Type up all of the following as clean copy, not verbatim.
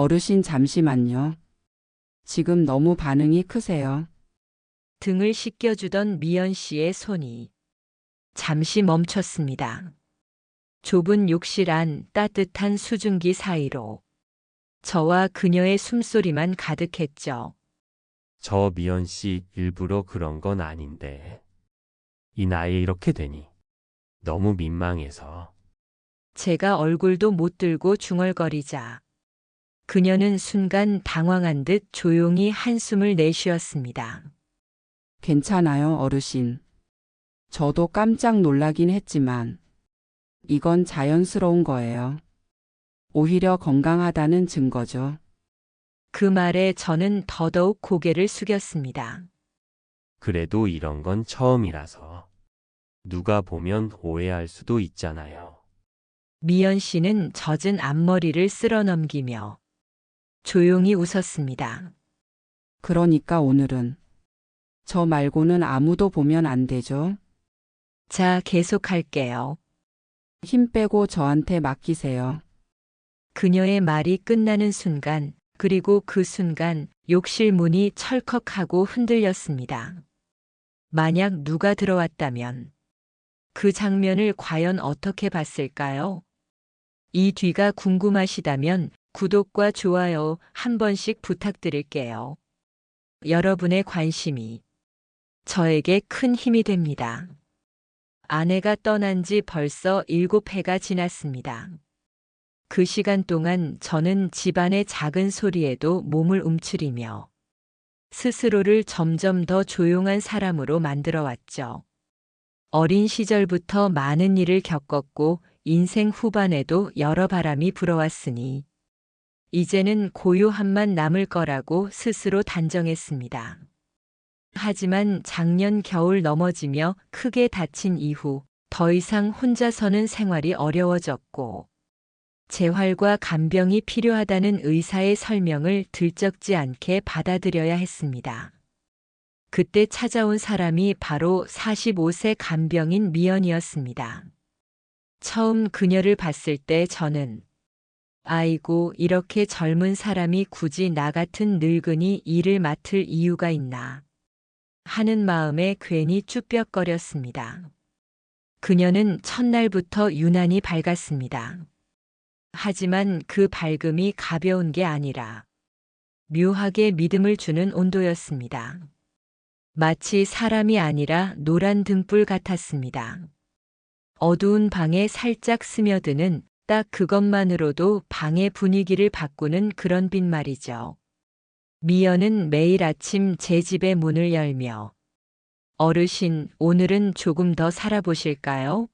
어르신 잠시만요. 지금 너무 반응이 크세요. 등을 씻겨주던 미연 씨의 손이 잠시 멈췄습니다. 좁은 욕실 안 따뜻한 수증기 사이로 저와 그녀의 숨소리만 가득했죠. 저 미연 씨 일부러 그런 건 아닌데. 이 나이에 이렇게 되니 너무 민망해서. 제가 얼굴도 못 들고 중얼거리자 그녀는 순간 당황한 듯 조용히 한숨을 내쉬었습니다. 괜찮아요, 어르신. 저도 깜짝 놀라긴 했지만 이건 자연스러운 거예요. 오히려 건강하다는 증거죠. 그 말에 저는 더더욱 고개를 숙였습니다. 그래도 이런 건 처음이라서 누가 보면 오해할 수도 있잖아요. 미연 씨는 젖은 앞머리를 쓸어 넘기며 조용히 웃었습니다. 그러니까 오늘은 저 말고는 아무도 보면 안 되죠? 자, 계속할게요. 힘 빼고 저한테 맡기세요. 그녀의 말이 끝나는 순간, 그리고 그 순간 욕실 문이 철컥하고 흔들렸습니다. 만약 누가 들어왔다면 그 장면을 과연 어떻게 봤을까요? 이 뒤가 궁금하시다면 구독과 좋아요 한 번씩 부탁드릴게요. 여러분의 관심이 저에게 큰 힘이 됩니다. 아내가 떠난 지 벌써 7해가 지났습니다. 그 시간 동안 저는 집안의 작은 소리에도 몸을 움츠리며 스스로를 점점 더 조용한 사람으로 만들어 왔죠. 어린 시절부터 많은 일을 겪었고 인생 후반에도 여러 바람이 불어왔으니 이제는 고요함만 남을 거라고 스스로 단정했습니다. 하지만 작년 겨울 넘어지며 크게 다친 이후 더 이상 혼자서는 생활이 어려워졌고 재활과 간병이 필요하다는 의사의 설명을 들쩍지 않게 받아들여야 했습니다. 그때 찾아온 사람이 바로 45세 간병인 미연이었습니다. 처음 그녀를 봤을 때 저는 아이고, 이렇게 젊은 사람이 굳이 나 같은 늙은이 일을 맡을 이유가 있나 하는 마음에 괜히 쭈뼛거렸습니다. 그녀는 첫날부터 유난히 밝았습니다. 하지만 그 밝음이 가벼운 게 아니라 묘하게 믿음을 주는 온도였습니다. 마치 사람이 아니라 노란 등불 같았습니다. 어두운 방에 살짝 스며드는 딱 그것만으로도 방의 분위기를 바꾸는 그런 빛 말이죠. 미연은 매일 아침 제 집의 문을 열며 어르신, 오늘은 조금 더 살아보실까요?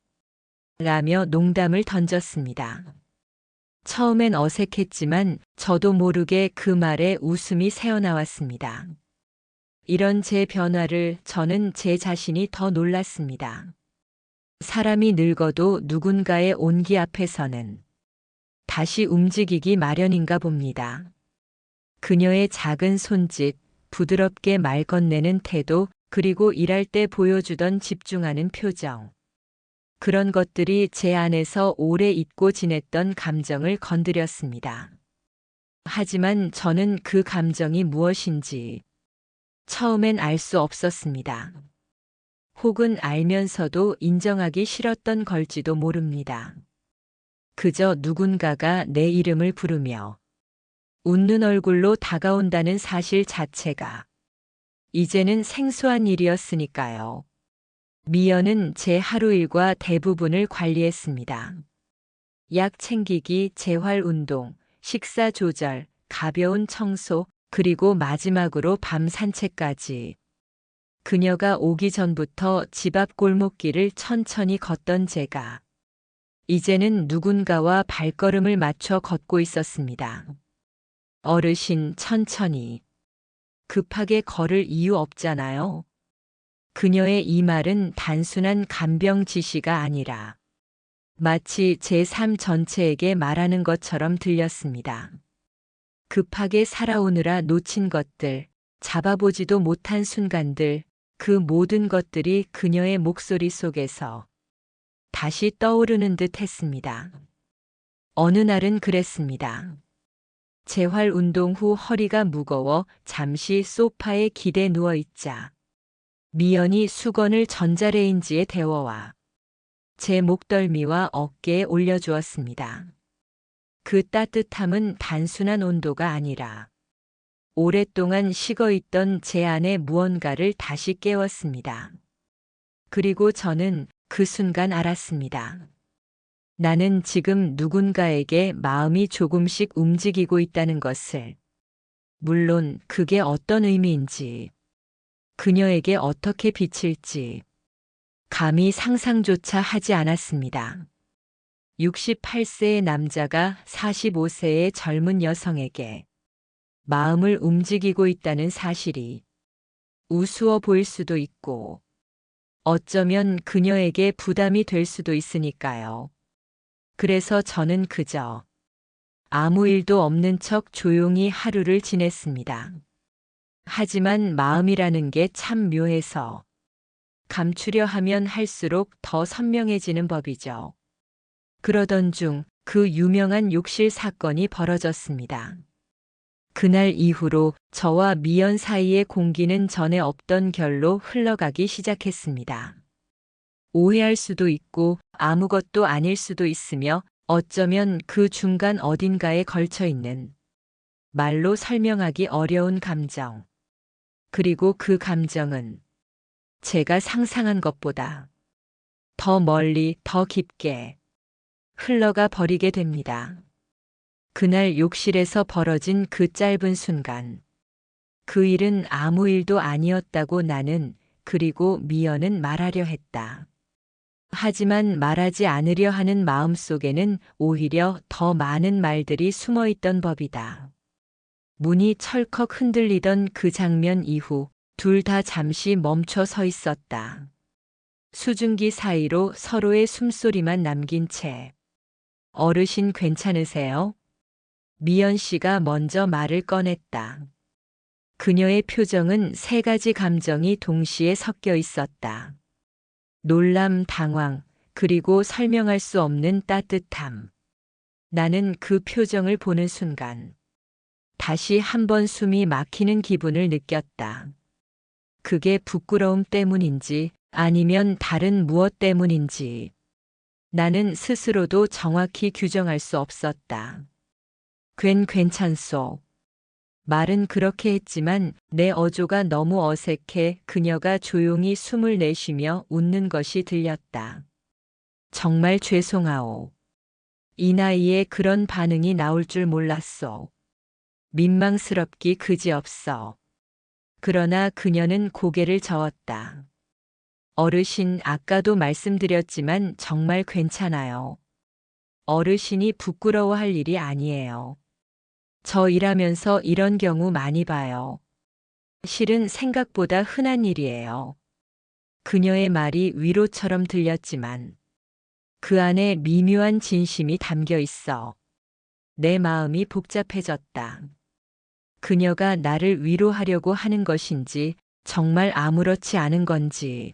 라며 농담을 던졌습니다. 처음엔 어색했지만 저도 모르게 그 말에 웃음이 새어나왔습니다. 이런 제 변화를 저는 제 자신이 더 놀랐습니다. 사람이 늙어도 누군가의 온기 앞에서는 다시 움직이기 마련인가 봅니다. 그녀의 작은 손짓, 부드럽게 말 건네는 태도, 그리고 일할 때 보여주던 집중하는 표정. 그런 것들이 제 안에서 오래 잊고 지냈던 감정을 건드렸습니다. 하지만 저는 그 감정이 무엇인지 처음엔 알 수 없었습니다. 혹은 알면서도 인정하기 싫었던 걸지도 모릅니다. 그저 누군가가 내 이름을 부르며 웃는 얼굴로 다가온다는 사실 자체가 이제는 생소한 일이었으니까요. 미연은 제 하루 일과 대부분을 관리했습니다. 약 챙기기, 재활 운동, 식사 조절, 가벼운 청소, 그리고 마지막으로 밤 산책까지. 그녀가 오기 전부터 집 앞 골목길을 천천히 걷던 제가 이제는 누군가와 발걸음을 맞춰 걷고 있었습니다. 어르신, 천천히. 급하게 걸을 이유 없잖아요. 그녀의 이 말은 단순한 간병 지시가 아니라 마치 제 삶 전체에게 말하는 것처럼 들렸습니다. 급하게 살아오느라 놓친 것들, 잡아보지도 못한 순간들, 그 모든 것들이 그녀의 목소리 속에서 다시 떠오르는 듯 했습니다. 어느 날은 그랬습니다. 재활 운동 후 허리가 무거워 잠시 소파에 기대 누워 있자 미연이 수건을 전자레인지에 데워와 제 목덜미와 어깨에 올려주었습니다. 그 따뜻함은 단순한 온도가 아니라 오랫동안 식어있던 제 안의 무언가를 다시 깨웠습니다. 그리고 저는 그 순간 알았습니다. 나는 지금 누군가에게 마음이 조금씩 움직이고 있다는 것을. 물론 그게 어떤 의미인지, 그녀에게 어떻게 비칠지, 감히 상상조차 하지 않았습니다. 68세의 남자가 45세의 젊은 여성에게 마음을 움직이고 있다는 사실이 우스워 보일 수도 있고, 어쩌면 그녀에게 부담이 될 수도 있으니까요. 그래서 저는 그저 아무 일도 없는 척 조용히 하루를 지냈습니다. 하지만 마음이라는 게 참 묘해서 감추려 하면 할수록 더 선명해지는 법이죠. 그러던 중 그 유명한 욕실 사건이 벌어졌습니다. 그날 이후로 저와 미연 사이의 공기는 전에 없던 결로 흘러가기 시작했습니다. 오해할 수도 있고 아무것도 아닐 수도 있으며 어쩌면 그 중간 어딘가에 걸쳐 있는 말로 설명하기 어려운 감정. 그리고 그 감정은 제가 상상한 것보다 더 멀리, 더 깊게 흘러가 버리게 됩니다. 그날 욕실에서 벌어진 그 짧은 순간, 그 일은 아무 일도 아니었다고 나는, 그리고 미연은 말하려 했다. 하지만 말하지 않으려 하는 마음 속에는 오히려 더 많은 말들이 숨어 있던 법이다. 문이 철컥 흔들리던 그 장면 이후 둘 다 잠시 멈춰 서 있었다. 수증기 사이로 서로의 숨소리만 남긴 채. 어르신 괜찮으세요? 미연 씨가 먼저 말을 꺼냈다. 그녀의 표정은 세 가지 감정이 동시에 섞여 있었다. 놀람, 당황, 그리고 설명할 수 없는 따뜻함. 나는 그 표정을 보는 순간 다시 한번 숨이 막히는 기분을 느꼈다. 그게 부끄러움 때문인지 아니면 다른 무엇 때문인지 나는 스스로도 정확히 규정할 수 없었다. 괜찮소. 말은 그렇게 했지만 내 어조가 너무 어색해 그녀가 조용히 숨을 내쉬며 웃는 것이 들렸다. 정말 죄송하오. 이 나이에 그런 반응이 나올 줄 몰랐소. 민망스럽기 그지없어. 그러나 그녀는 고개를 저었다. 어르신, 아까도 말씀드렸지만 정말 괜찮아요. 어르신이 부끄러워할 일이 아니에요. 저 일하면서 이런 경우 많이 봐요. 실은 생각보다 흔한 일이에요. 그녀의 말이 위로처럼 들렸지만 그 안에 미묘한 진심이 담겨 있어 내 마음이 복잡해졌다. 그녀가 나를 위로하려고 하는 것인지 정말 아무렇지 않은 건지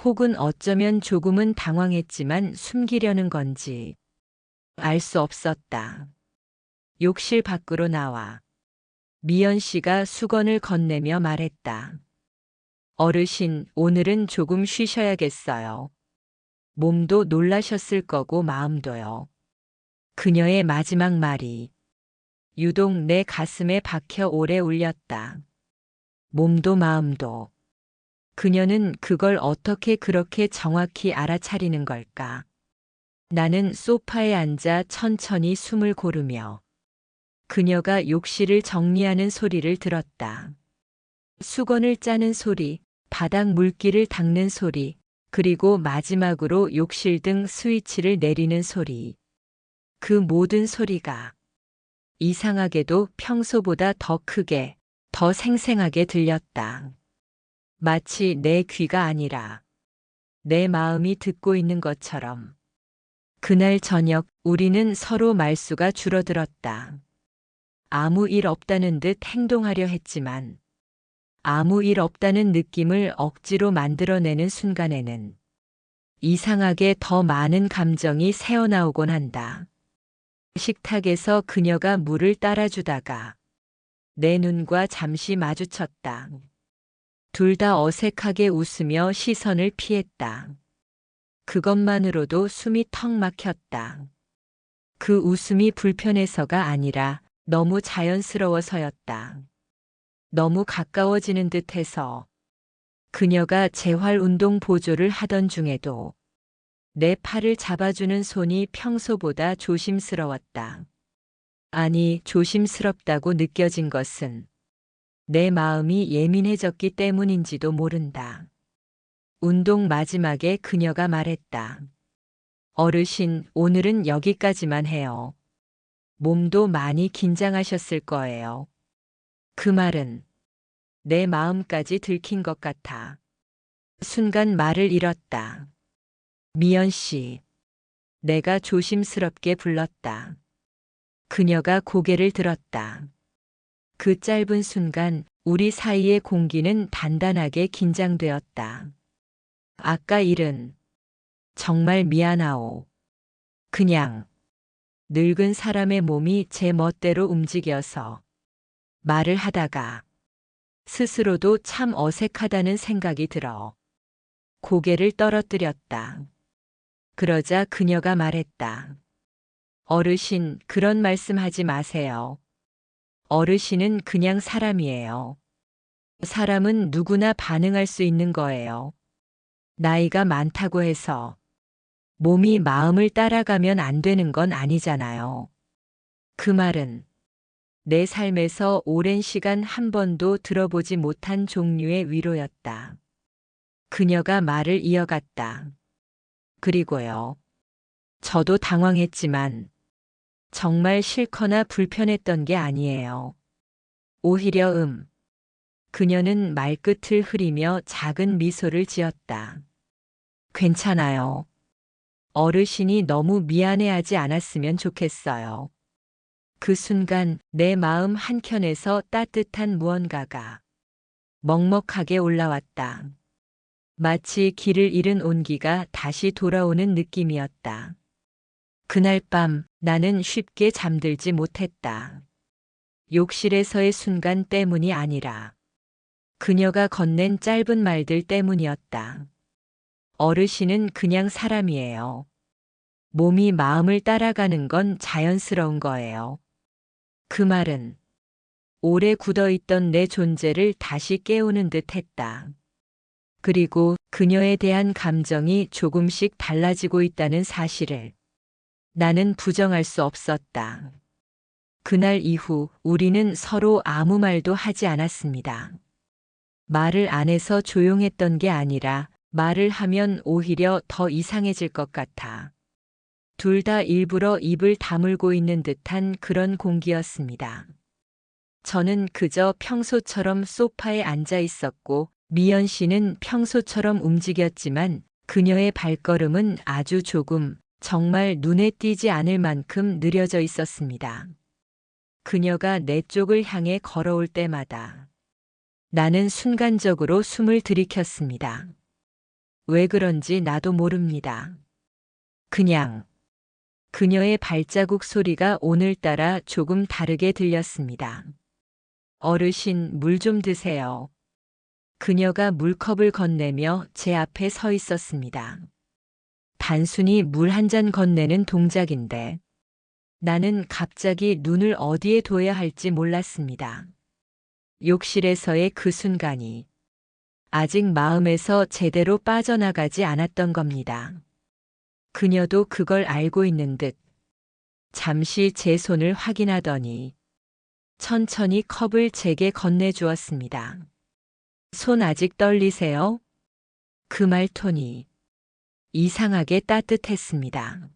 혹은 어쩌면 조금은 당황했지만 숨기려는 건지 알 수 없었다. 욕실 밖으로 나와 미연 씨가 수건을 건네며 말했다. 어르신, 오늘은 조금 쉬셔야겠어요. 몸도 놀라셨을 거고 마음도요. 그녀의 마지막 말이 유독 내 가슴에 박혀 오래 울렸다. 몸도 마음도. 그녀는 그걸 어떻게 그렇게 정확히 알아차리는 걸까? 나는 소파에 앉아 천천히 숨을 고르며 그녀가 욕실을 정리하는 소리를 들었다. 수건을 짜는 소리, 바닥 물기를 닦는 소리, 그리고 마지막으로 욕실 등 스위치를 내리는 소리. 그 모든 소리가 이상하게도 평소보다 더 크게, 더 생생하게 들렸다. 마치 내 귀가 아니라 내 마음이 듣고 있는 것처럼. 그날 저녁 우리는 서로 말수가 줄어들었다. 아무 일 없다는 듯 행동하려 했지만 아무 일 없다는 느낌을 억지로 만들어내는 순간에는 이상하게 더 많은 감정이 새어나오곤 한다. 식탁에서 그녀가 물을 따라주다가 내 눈과 잠시 마주쳤다. 둘 다 어색하게 웃으며 시선을 피했다. 그것만으로도 숨이 턱 막혔다. 그 웃음이 불편해서가 아니라 너무 자연스러워서였다. 너무 가까워지는 듯해서 그녀가 재활 운동 보조를 하던 중에도 내 팔을 잡아주는 손이 평소보다 조심스러웠다. 아니, 조심스럽다고 느껴진 것은 내 마음이 예민해졌기 때문인지도 모른다. 운동 마지막에 그녀가 말했다. 어르신, 오늘은 여기까지만 해요. 몸도 많이 긴장하셨을 거예요. 그 말은 내 마음까지 들킨 것 같아. 순간 말을 잃었다. 미연 씨. 내가 조심스럽게 불렀다. 그녀가 고개를 들었다. 그 짧은 순간 우리 사이의 공기는 단단하게 긴장되었다. 아까 일은 정말 미안하오. 그냥 늙은 사람의 몸이 제 멋대로 움직여서 말을 하다가 스스로도 참 어색하다는 생각이 들어 고개를 떨어뜨렸다. 그러자 그녀가 말했다. 어르신, 그런 말씀하지 마세요. 어르신은 그냥 사람이에요. 사람은 누구나 반응할 수 있는 거예요. 나이가 많다고 해서 몸이 마음을 따라가면 안 되는 건 아니잖아요. 그 말은 내 삶에서 오랜 시간 한 번도 들어보지 못한 종류의 위로였다. 그녀가 말을 이어갔다. 그리고요. 저도 당황했지만 정말 싫거나 불편했던 게 아니에요. 오히려 그녀는 말끝을 흐리며 작은 미소를 지었다. 괜찮아요. 어르신이 너무 미안해하지 않았으면 좋겠어요. 그 순간 내 마음 한켠에서 따뜻한 무언가가 먹먹하게 올라왔다. 마치 길을 잃은 온기가 다시 돌아오는 느낌이었다. 그날 밤 나는 쉽게 잠들지 못했다. 욕실에서의 순간 때문이 아니라 그녀가 건넨 짧은 말들 때문이었다. 어르신은 그냥 사람이에요. 몸이 마음을 따라가는 건 자연스러운 거예요. 그 말은 오래 굳어있던 내 존재를 다시 깨우는 듯 했다. 그리고 그녀에 대한 감정이 조금씩 달라지고 있다는 사실을 나는 부정할 수 없었다. 그날 이후 우리는 서로 아무 말도 하지 않았습니다. 말을 안 해서 조용했던 게 아니라 말을 하면 오히려 더 이상해질 것 같아. 둘 다 일부러 입을 다물고 있는 듯한 그런 공기였습니다. 저는 그저 평소처럼 소파에 앉아 있었고 미연 씨는 평소처럼 움직였지만 그녀의 발걸음은 아주 조금, 정말 눈에 띄지 않을 만큼 느려져 있었습니다. 그녀가 내 쪽을 향해 걸어올 때마다 나는 순간적으로 숨을 들이켰습니다. 왜 그런지 나도 모릅니다. 그냥 그녀의 발자국 소리가 오늘따라 조금 다르게 들렸습니다. 어르신, 물 좀 드세요. 그녀가 물컵을 건네며 제 앞에 서 있었습니다. 단순히 물 한 잔 건네는 동작인데 나는 갑자기 눈을 어디에 둬야 할지 몰랐습니다. 욕실에서의 그 순간이 아직 마음에서 제대로 빠져나가지 않았던 겁니다. 그녀도 그걸 알고 있는 듯 잠시 제 손을 확인하더니 천천히 컵을 제게 건네주었습니다. 손 아직 떨리세요? 그 말 톤이 이상하게 따뜻했습니다.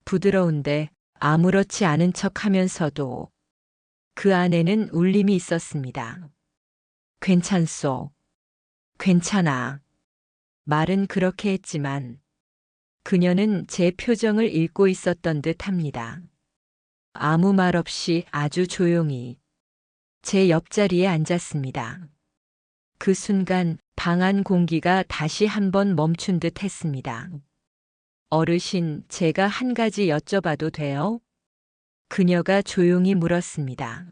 부드러운데 아무렇지 않은 척 하면서도 그 안에는 울림이 있었습니다. 괜찮소. 괜찮아. 말은 그렇게 했지만 그녀는 제 표정을 읽고 있었던 듯 합니다. 아무 말 없이 아주 조용히 제 옆자리에 앉았습니다. 그 순간 방 안 공기가 다시 한번 멈춘 듯 했습니다. 어르신, 제가 한 가지 여쭤봐도 돼요? 그녀가 조용히 물었습니다.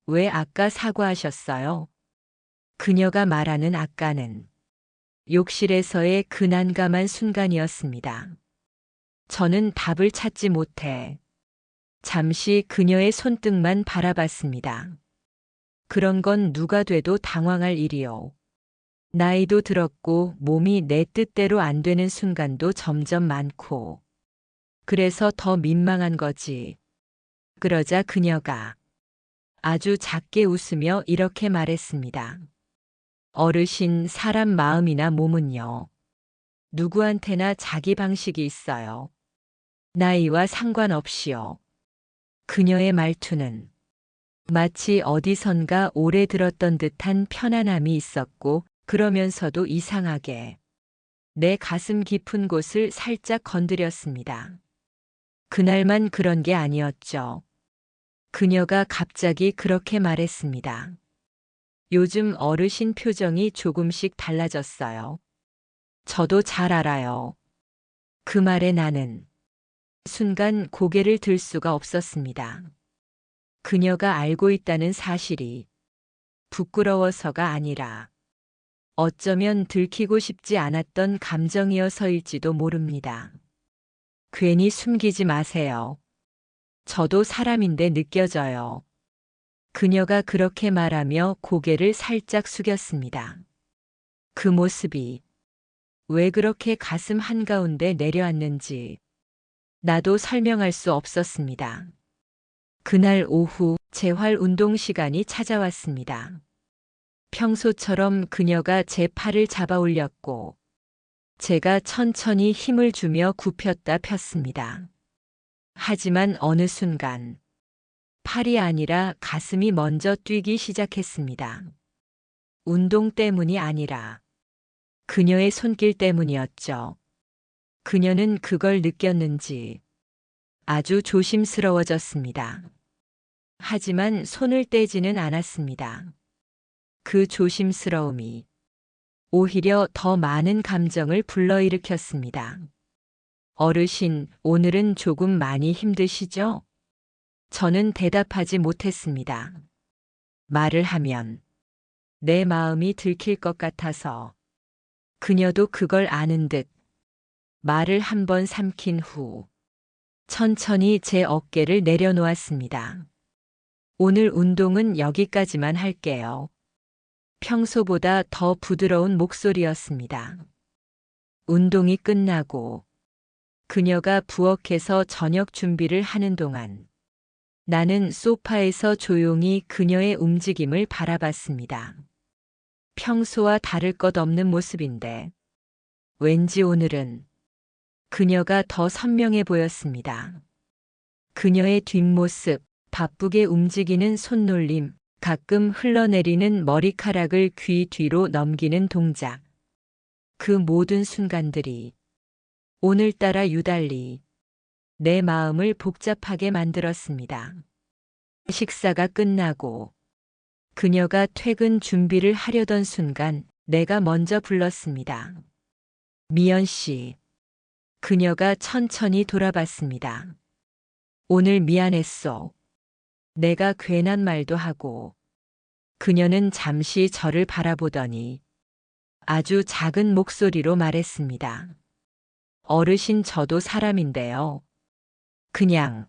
왜 아까 사과하셨어요? 그녀가 말하는 아까는 욕실에서의 그 난감한 순간이었습니다. 저는 답을 찾지 못해 잠시 그녀의 손등만 바라봤습니다. 그런 건 누가 돼도 당황할 일이요. 나이도 들었고 몸이 내 뜻대로 안 되는 순간도 점점 많고 그래서 더 민망한 거지. 그러자 그녀가 아주 작게 웃으며 이렇게 말했습니다. 어르신, 사람 마음이나 몸은요. 누구한테나 자기 방식이 있어요. 나이와 상관없이요. 그녀의 말투는 마치 어디선가 오래 들었던 듯한 편안함이 있었고 그러면서도 이상하게 내 가슴 깊은 곳을 살짝 건드렸습니다. 그날만 그런 게 아니었죠. 그녀가 갑자기 그렇게 말했습니다. 요즘 어르신 표정이 조금씩 달라졌어요. 저도 잘 알아요. 그 말에 나는 순간 고개를 들 수가 없었습니다. 그녀가 알고 있다는 사실이 부끄러워서가 아니라 어쩌면 들키고 싶지 않았던 감정이어서일지도 모릅니다. 괜히 숨기지 마세요. 저도 사람인데 느껴져요. 그녀가 그렇게 말하며 고개를 살짝 숙였습니다. 그 모습이 왜 그렇게 가슴 한가운데 내려앉는지 나도 설명할 수 없었습니다. 그날 오후 재활 운동 시간이 찾아왔습니다. 평소처럼 그녀가 제 팔을 잡아 올렸고 제가 천천히 힘을 주며 굽혔다 폈습니다. 하지만 어느 순간 팔이 아니라 가슴이 먼저 뛰기 시작했습니다. 운동 때문이 아니라 그녀의 손길 때문이었죠. 그녀는 그걸 느꼈는지 아주 조심스러워졌습니다. 하지만 손을 떼지는 않았습니다. 그 조심스러움이 오히려 더 많은 감정을 불러일으켰습니다. 어르신, 오늘은 조금 많이 힘드시죠? 저는 대답하지 못했습니다. 말을 하면 내 마음이 들킬 것 같아서 그녀도 그걸 아는 듯 말을 한 번 삼킨 후 천천히 제 어깨를 내려놓았습니다. 오늘 운동은 여기까지만 할게요. 평소보다 더 부드러운 목소리였습니다. 운동이 끝나고 그녀가 부엌에서 저녁 준비를 하는 동안 나는 소파에서 조용히 그녀의 움직임을 바라봤습니다. 평소와 다를 것 없는 모습인데 왠지 오늘은 그녀가 더 선명해 보였습니다. 그녀의 뒷모습, 바쁘게 움직이는 손놀림, 가끔 흘러내리는 머리카락을 귀 뒤로 넘기는 동작. 그 모든 순간들이 오늘따라 유달리 내 마음을 복잡하게 만들었습니다. 식사가 끝나고 그녀가 퇴근 준비를 하려던 순간 내가 먼저 불렀습니다. 미연 씨. 그녀가 천천히 돌아봤습니다. 오늘 미안했어. 내가 괜한 말도 하고. 그녀는 잠시 저를 바라보더니 아주 작은 목소리로 말했습니다. 어르신, 저도 사람인데요. 그냥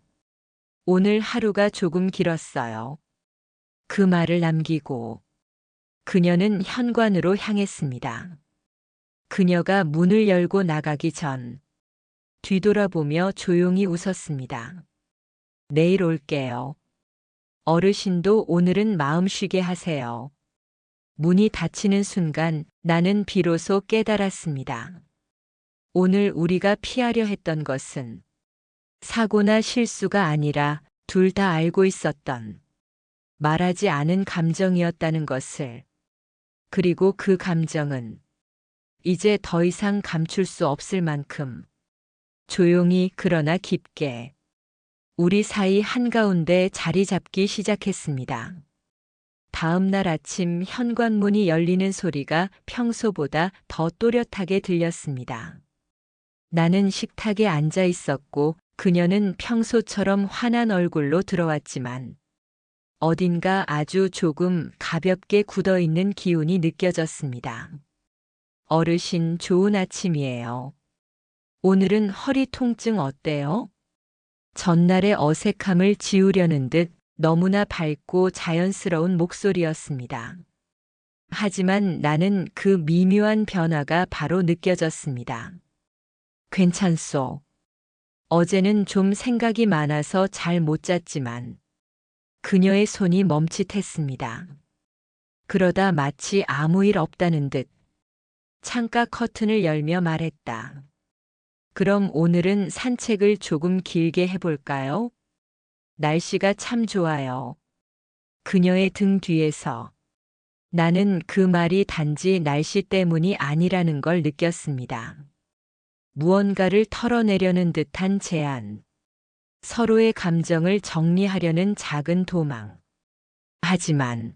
오늘 하루가 조금 길었어요. 그 말을 남기고 그녀는 현관으로 향했습니다. 그녀가 문을 열고 나가기 전 뒤돌아보며 조용히 웃었습니다. 내일 올게요. 어르신도 오늘은 마음 쉬게 하세요. 문이 닫히는 순간 나는 비로소 깨달았습니다. 오늘 우리가 피하려 했던 것은 사고나 실수가 아니라 둘 다 알고 있었던 말하지 않은 감정이었다는 것을. 그리고 그 감정은 이제 더 이상 감출 수 없을 만큼 조용히 그러나 깊게 우리 사이 한가운데 자리 잡기 시작했습니다. 다음 날 아침 현관문이 열리는 소리가 평소보다 더 또렷하게 들렸습니다. 나는 식탁에 앉아 있었고 그녀는 평소처럼 환한 얼굴로 들어왔지만 어딘가 아주 조금 가볍게 굳어 있는 기운이 느껴졌습니다. 어르신, 좋은 아침이에요. 오늘은 허리 통증 어때요? 전날의 어색함을 지우려는 듯 너무나 밝고 자연스러운 목소리였습니다. 하지만 나는 그 미묘한 변화가 바로 느껴졌습니다. 괜찮소. 어제는 좀 생각이 많아서 잘 못 잤지만 그녀의 손이 멈칫했습니다. 그러다 마치 아무 일 없다는 듯 창가 커튼을 열며 말했다. 그럼 오늘은 산책을 조금 길게 해볼까요? 날씨가 참 좋아요. 그녀의 등 뒤에서 나는 그 말이 단지 날씨 때문이 아니라는 걸 느꼈습니다. 무언가를 털어내려는 듯한 제안. 서로의 감정을 정리하려는 작은 도망. 하지만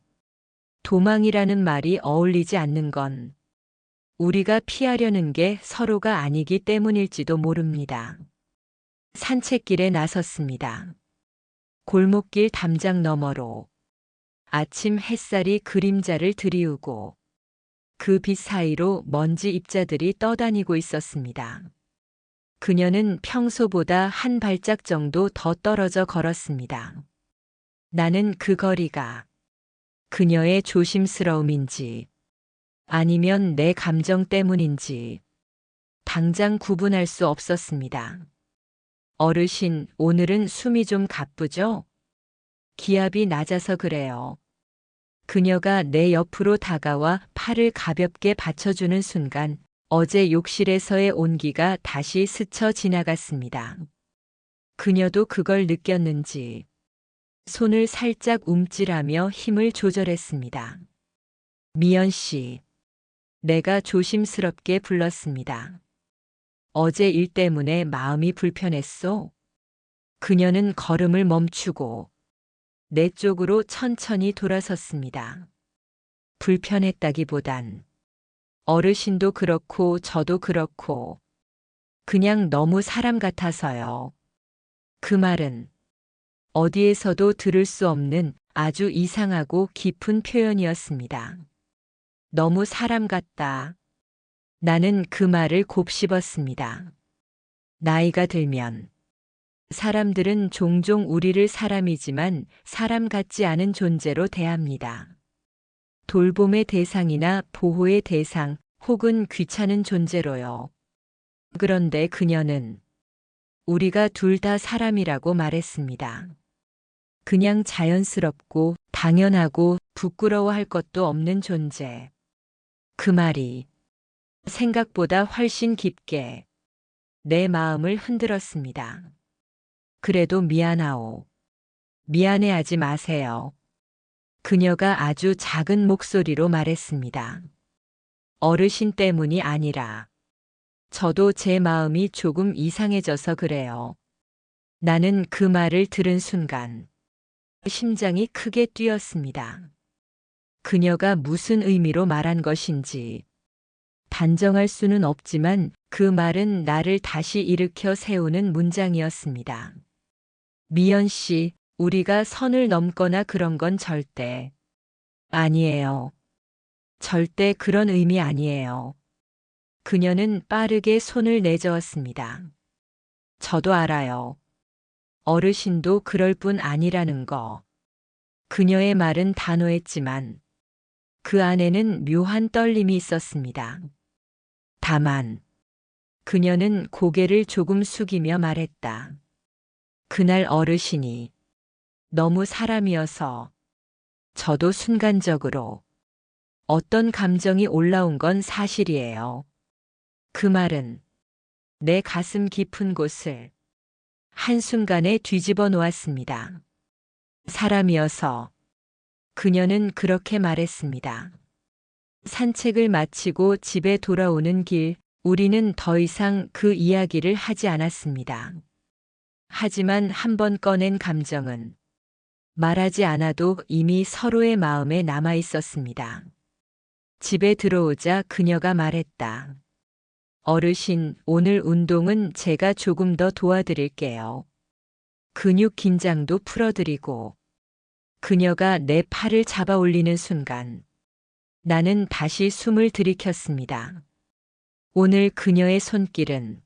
도망이라는 말이 어울리지 않는 건 우리가 피하려는 게 서로가 아니기 때문일지도 모릅니다. 산책길에 나섰습니다. 골목길 담장 너머로 아침 햇살이 그림자를 드리우고 그 빛 사이로 먼지 입자들이 떠다니고 있었습니다. 그녀는 평소보다 한 발짝 정도 더 떨어져 걸었습니다. 나는 그 거리가 그녀의 조심스러움인지 아니면 내 감정 때문인지 당장 구분할 수 없었습니다. 어르신, 오늘은 숨이 좀 가쁘죠? 기압이 낮아서 그래요. 그녀가 내 옆으로 다가와 팔을 가볍게 받쳐주는 순간 어제 욕실에서의 온기가 다시 스쳐 지나갔습니다. 그녀도 그걸 느꼈는지 손을 살짝 움찔하며 힘을 조절했습니다. 미연 씨, 내가 조심스럽게 불렀습니다. 어제 일 때문에 마음이 불편했소? 그녀는 걸음을 멈추고 내 쪽으로 천천히 돌아섰습니다. 불편했다기보단 어르신도 그렇고 저도 그렇고 그냥 너무 사람 같아서요. 그 말은 어디에서도 들을 수 없는 아주 이상하고 깊은 표현이었습니다. 너무 사람 같다. 나는 그 말을 곱씹었습니다. 나이가 들면 사람들은 종종 우리를 사람이지만 사람 같지 않은 존재로 대합니다. 돌봄의 대상이나 보호의 대상 혹은 귀찮은 존재로요. 그런데 그녀는 우리가 둘 다 사람이라고 말했습니다. 그냥 자연스럽고 당연하고 부끄러워할 것도 없는 존재. 그 말이 생각보다 훨씬 깊게 내 마음을 흔들었습니다. 그래도 미안하오. 미안해하지 마세요. 그녀가 아주 작은 목소리로 말했습니다. 어르신 때문이 아니라 저도 제 마음이 조금 이상해져서 그래요. 나는 그 말을 들은 순간 심장이 크게 뛰었습니다. 그녀가 무슨 의미로 말한 것인지 단정할 수는 없지만 그 말은 나를 다시 일으켜 세우는 문장이었습니다. 미연 씨, 우리가 선을 넘거나 그런 건 절대 아니에요. 절대 그런 의미 아니에요. 그녀는 빠르게 손을 내저었습니다. 저도 알아요. 어르신도 그럴 뿐 아니라는 거. 그녀의 말은 단호했지만 그 안에는 묘한 떨림이 있었습니다. 다만 그녀는 고개를 조금 숙이며 말했다. 그날 어르신이 너무 사람이어서 저도 순간적으로 어떤 감정이 올라온 건 사실이에요. 그 말은 내 가슴 깊은 곳을 한순간에 뒤집어 놓았습니다. 사람이어서 그녀는 그렇게 말했습니다. 산책을 마치고 집에 돌아오는 길, 우리는 더 이상 그 이야기를 하지 않았습니다. 하지만 한 번 꺼낸 감정은 말하지 않아도 이미 서로의 마음에 남아 있었습니다. 집에 들어오자 그녀가 말했다. 어르신, 오늘 운동은 제가 조금 더 도와드릴게요. 근육 긴장도 풀어드리고 그녀가 내 팔을 잡아 올리는 순간 나는 다시 숨을 들이켰습니다. 오늘 그녀의 손길은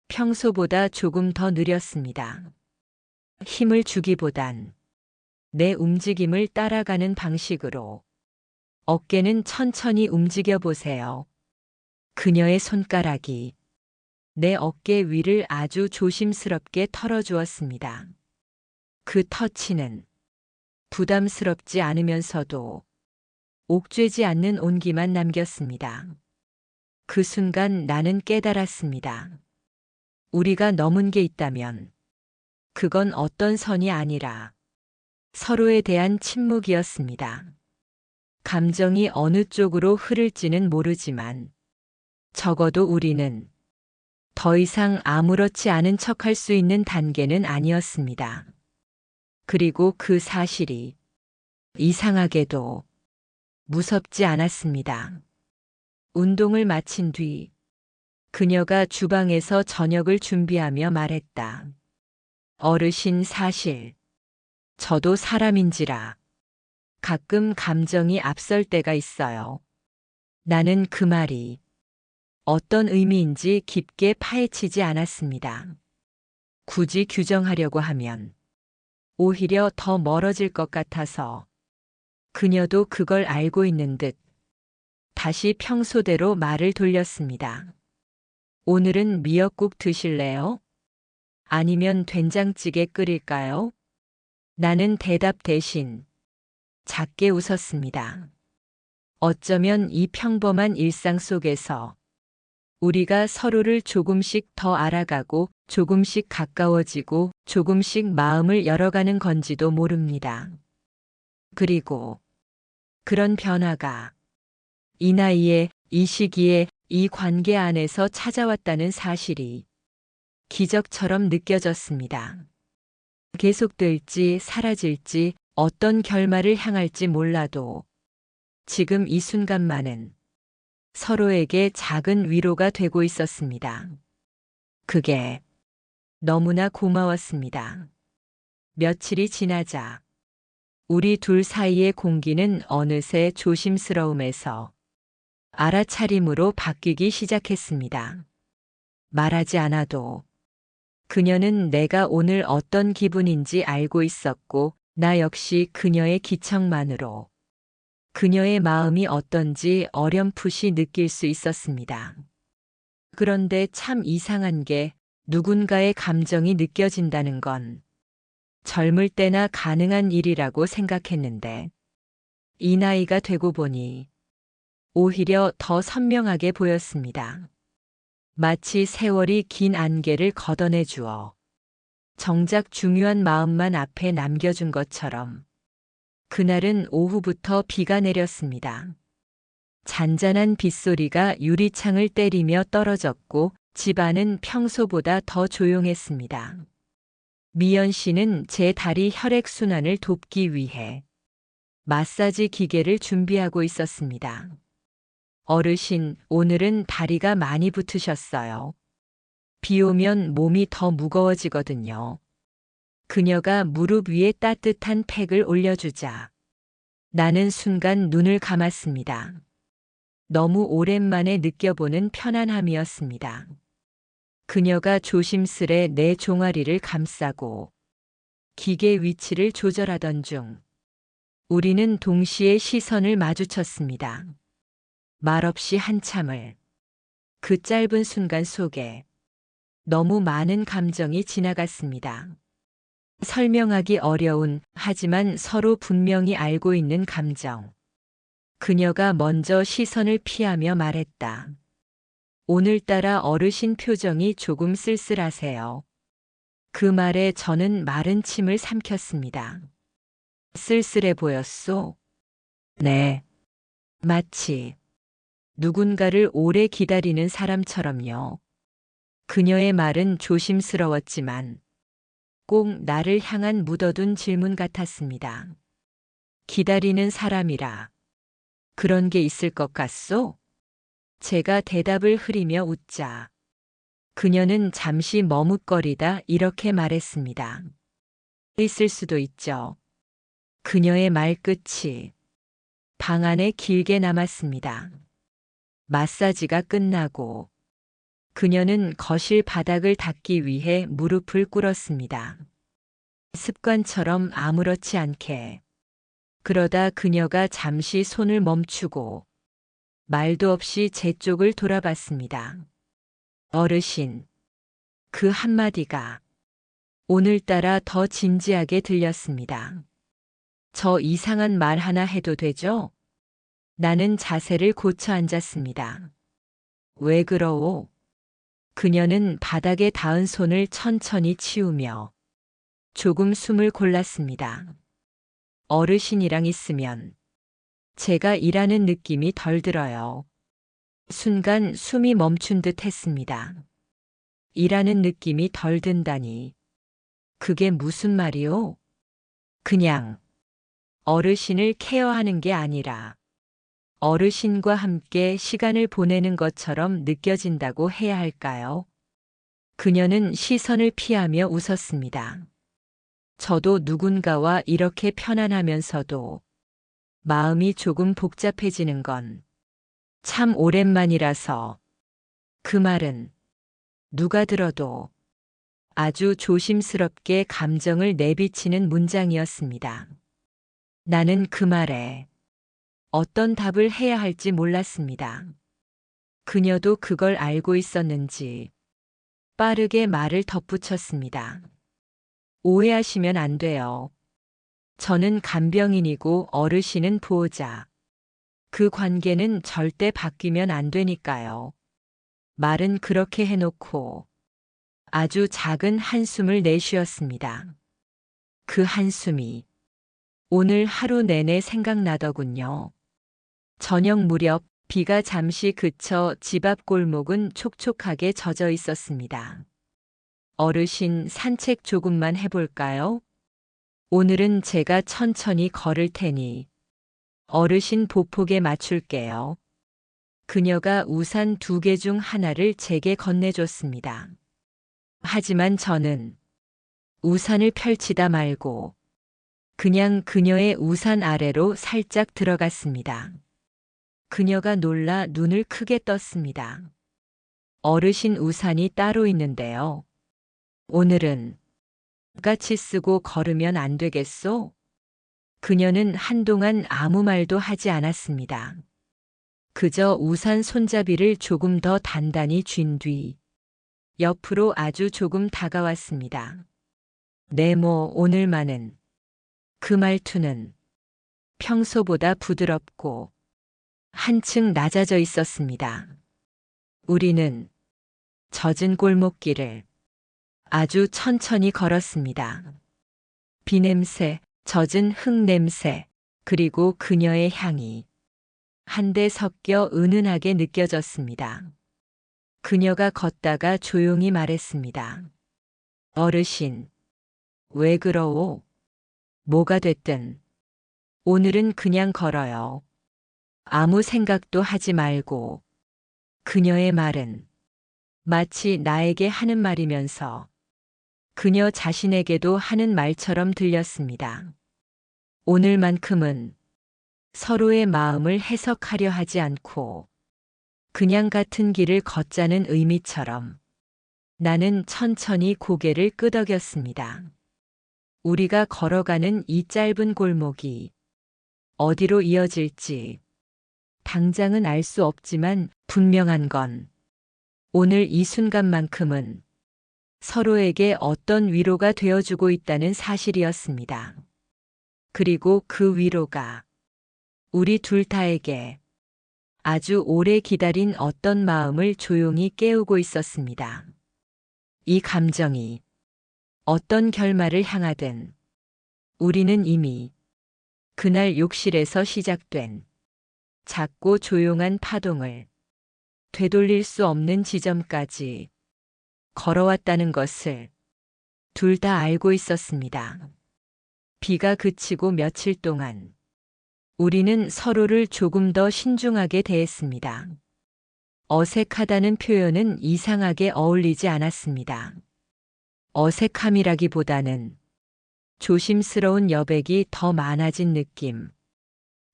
평소보다 조금 더 느렸습니다. 힘을 주기보단 내 움직임을 따라가는 방식으로 어깨는 천천히 움직여 보세요. 그녀의 손가락이 내 어깨 위를 아주 조심스럽게 털어주었습니다. 그 터치는 부담스럽지 않으면서도 옥죄지 않는 온기만 남겼습니다. 그 순간 나는 깨달았습니다. 우리가 넘은 게 있다면 그건 어떤 선이 아니라 서로에 대한 침묵이었습니다. 감정이 어느 쪽으로 흐를지는 모르지만 적어도 우리는 더 이상 아무렇지 않은 척할 수 있는 단계는 아니었습니다. 그리고 그 사실이 이상하게도 무섭지 않았습니다. 운동을 마친 뒤 그녀가 주방에서 저녁을 준비하며 말했다. 어르신, 사실 저도 사람인지라 가끔 감정이 앞설 때가 있어요. 나는 그 말이 어떤 의미인지 깊게 파헤치지 않았습니다. 굳이 규정하려고 하면 오히려 더 멀어질 것 같아서 그녀도 그걸 알고 있는 듯 다시 평소대로 말을 돌렸습니다. 오늘은 미역국 드실래요? 아니면 된장찌개 끓일까요? 나는 대답 대신 작게 웃었습니다. 어쩌면 이 평범한 일상 속에서 우리가 서로를 조금씩 더 알아가고 조금씩 가까워지고 조금씩 마음을 열어가는 건지도 모릅니다. 그리고 그런 변화가 이 나이에, 이 시기에, 이 관계 안에서 찾아왔다는 사실이 기적처럼 느껴졌습니다. 계속될지 사라질지 어떤 결말을 향할지 몰라도 지금 이 순간만은 서로에게 작은 위로가 되고 있었습니다. 그게 너무나 고마웠습니다. 며칠이 지나자 우리 둘 사이의 공기는 어느새 조심스러움에서 알아차림으로 바뀌기 시작했습니다. 말하지 않아도 그녀는 내가 오늘 어떤 기분인지 알고 있었고 나 역시 그녀의 기척만으로 그녀의 마음이 어떤지 어렴풋이 느낄 수 있었습니다. 그런데 참 이상한 게 누군가의 감정이 느껴진다는 건 젊을 때나 가능한 일이라고 생각했는데 이 나이가 되고 보니 오히려 더 선명하게 보였습니다. 마치 세월이 긴 안개를 걷어내 주어 정작 중요한 마음만 앞에 남겨준 것처럼 그날은 오후부터 비가 내렸습니다. 잔잔한 빗소리가 유리창을 때리며 떨어졌고 집안은 평소보다 더 조용했습니다. 미연 씨는 제 다리 혈액순환을 돕기 위해 마사지 기계를 준비하고 있었습니다. 어르신, 오늘은 다리가 많이 붓으셨어요. 비 오면 몸이 더 무거워지거든요. 그녀가 무릎 위에 따뜻한 팩을 올려주자 나는 순간 눈을 감았습니다. 너무 오랜만에 느껴보는 편안함이었습니다. 그녀가 조심스레 내 종아리를 감싸고 기계 위치를 조절하던 중 우리는 동시에 시선을 마주쳤습니다. 말없이 한참을 그 짧은 순간 속에 너무 많은 감정이 지나갔습니다. 설명하기 어려운 하지만 서로 분명히 알고 있는 감정. 그녀가 먼저 시선을 피하며 말했다. 오늘따라 어르신 표정이 조금 쓸쓸하세요. 그 말에 저는 마른 침을 삼켰습니다. 쓸쓸해 보였소? 네. 마치 누군가를 오래 기다리는 사람처럼요. 그녀의 말은 조심스러웠지만 꼭 나를 향한 묻어둔 질문 같았습니다. 기다리는 사람이라 그런 게 있을 것 같소? 제가 대답을 흐리며 웃자 그녀는 잠시 머뭇거리다 이렇게 말했습니다. 있을 수도 있죠. 그녀의 말끝이 방 안에 길게 남았습니다. 마사지가 끝나고 그녀는 거실 바닥을 닦기 위해 무릎을 꿇었습니다. 습관처럼 아무렇지 않게. 그러다 그녀가 잠시 손을 멈추고 말도 없이 제 쪽을 돌아봤습니다. 어르신. 그 한마디가 오늘따라 더 진지하게 들렸습니다. 저 이상한 말 하나 해도 되죠? 나는 자세를 고쳐 앉았습니다. 왜 그러오? 그녀는 바닥에 닿은 손을 천천히 치우며 조금 숨을 골랐습니다. 어르신이랑 있으면 제가 일하는 느낌이 덜 들어요. 순간 숨이 멈춘 듯 했습니다. 일하는 느낌이 덜 든다니. 그게 무슨 말이오? 그냥 어르신을 케어하는 게 아니라 어르신과 함께 시간을 보내는 것처럼 느껴진다고 해야 할까요? 그녀는 시선을 피하며 웃었습니다. 저도 누군가와 이렇게 편안하면서도 마음이 조금 복잡해지는 건 참 오랜만이라서. 그 말은 누가 들어도 아주 조심스럽게 감정을 내비치는 문장이었습니다. 나는 그 말에 어떤 답을 해야 할지 몰랐습니다. 그녀도 그걸 알고 있었는지 빠르게 말을 덧붙였습니다. 오해하시면 안 돼요. 저는 간병인이고 어르신은 보호자. 그 관계는 절대 바뀌면 안 되니까요. 말은 그렇게 해놓고 아주 작은 한숨을 내쉬었습니다. 그 한숨이 오늘 하루 내내 생각나더군요. 저녁 무렵 비가 잠시 그쳐 집 앞 골목은 촉촉하게 젖어 있었습니다. 어르신 산책 조금만 해볼까요? 오늘은 제가 천천히 걸을 테니 어르신 보폭에 맞출게요. 그녀가 우산 2개 중 하나를 제게 건네줬습니다. 하지만 저는 우산을 펼치다 말고 그냥 그녀의 우산 아래로 살짝 들어갔습니다. 그녀가 놀라 눈을 크게 떴습니다. 어르신 우산이 따로 있는데요. 오늘은 같이 쓰고 걸으면 안 되겠소? 그녀는 한동안 아무 말도 하지 않았습니다. 그저 우산 손잡이를 조금 더 단단히 쥔 뒤 옆으로 아주 조금 다가왔습니다. 네모 오늘만은. 그 말투는 평소보다 부드럽고 한층 낮아져 있었습니다. 우리는 젖은 골목길을 아주 천천히 걸었습니다. 비냄새, 젖은 흙 냄새, 그리고 그녀의 향이 한데 섞여 은은하게 느껴졌습니다. 그녀가 걷다가 조용히 말했습니다. 어르신, 왜 그러오? 뭐가 됐든 오늘은 그냥 걸어요. 아무 생각도 하지 말고. 그녀의 말은 마치 나에게 하는 말이면서 그녀 자신에게도 하는 말처럼 들렸습니다. 오늘만큼은 서로의 마음을 해석하려 하지 않고 그냥 같은 길을 걷자는 의미처럼 나는 천천히 고개를 끄덕였습니다. 우리가 걸어가는 이 짧은 골목이 어디로 이어질지 당장은 알 수 없지만 분명한 건 오늘 이 순간만큼은 서로에게 어떤 위로가 되어주고 있다는 사실이었습니다. 그리고 그 위로가 우리 둘 다에게 아주 오래 기다린 어떤 마음을 조용히 깨우고 있었습니다. 이 감정이 어떤 결말을 향하든 우리는 이미 그날 욕실에서 시작된 작고 조용한 파동을 되돌릴 수 없는 지점까지 걸어왔다는 것을 둘 다 알고 있었습니다. 비가 그치고 며칠 동안 우리는 서로를 조금 더 신중하게 대했습니다. 어색하다는 표현은 이상하게 어울리지 않았습니다. 어색함이라기보다는 조심스러운 여백이 더 많아진 느낌.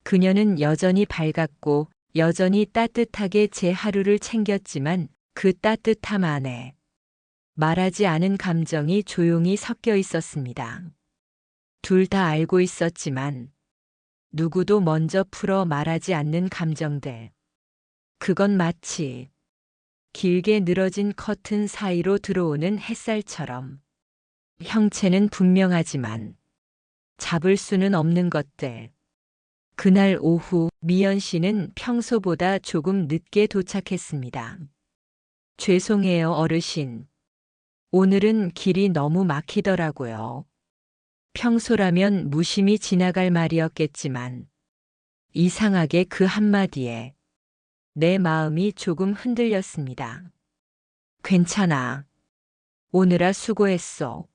그녀는 여전히 밝았고 여전히 따뜻하게 제 하루를 챙겼지만 그 따뜻함 안에 말하지 않은 감정이 조용히 섞여 있었습니다. 둘 다 알고 있었지만 누구도 먼저 풀어 말하지 않는 감정들. 그건 마치 길게 늘어진 커튼 사이로 들어오는 햇살처럼 형체는 분명하지만 잡을 수는 없는 것들. 그날 오후 미연 씨는 평소보다 조금 늦게 도착했습니다. 죄송해요, 어르신. 오늘은 길이 너무 막히더라고요. 평소라면 무심히 지나갈 말이었겠지만 이상하게 그 한마디에 내 마음이 조금 흔들렸습니다. 괜찮아. 오느라 수고했어.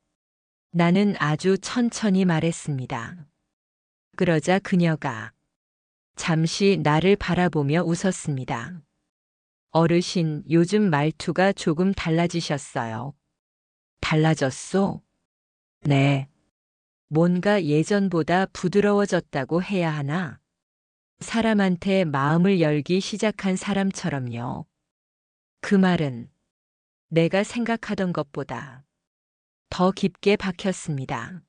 나는 아주 천천히 말했습니다. 그러자 그녀가 잠시 나를 바라보며 웃었습니다. 어르신, 요즘 말투가 조금 달라지셨어요. 달라졌소? 네. 뭔가 예전보다 부드러워졌다고 해야 하나? 사람한테 마음을 열기 시작한 사람처럼요. 그 말은 내가 생각하던 것보다 더 깊게 박혔습니다.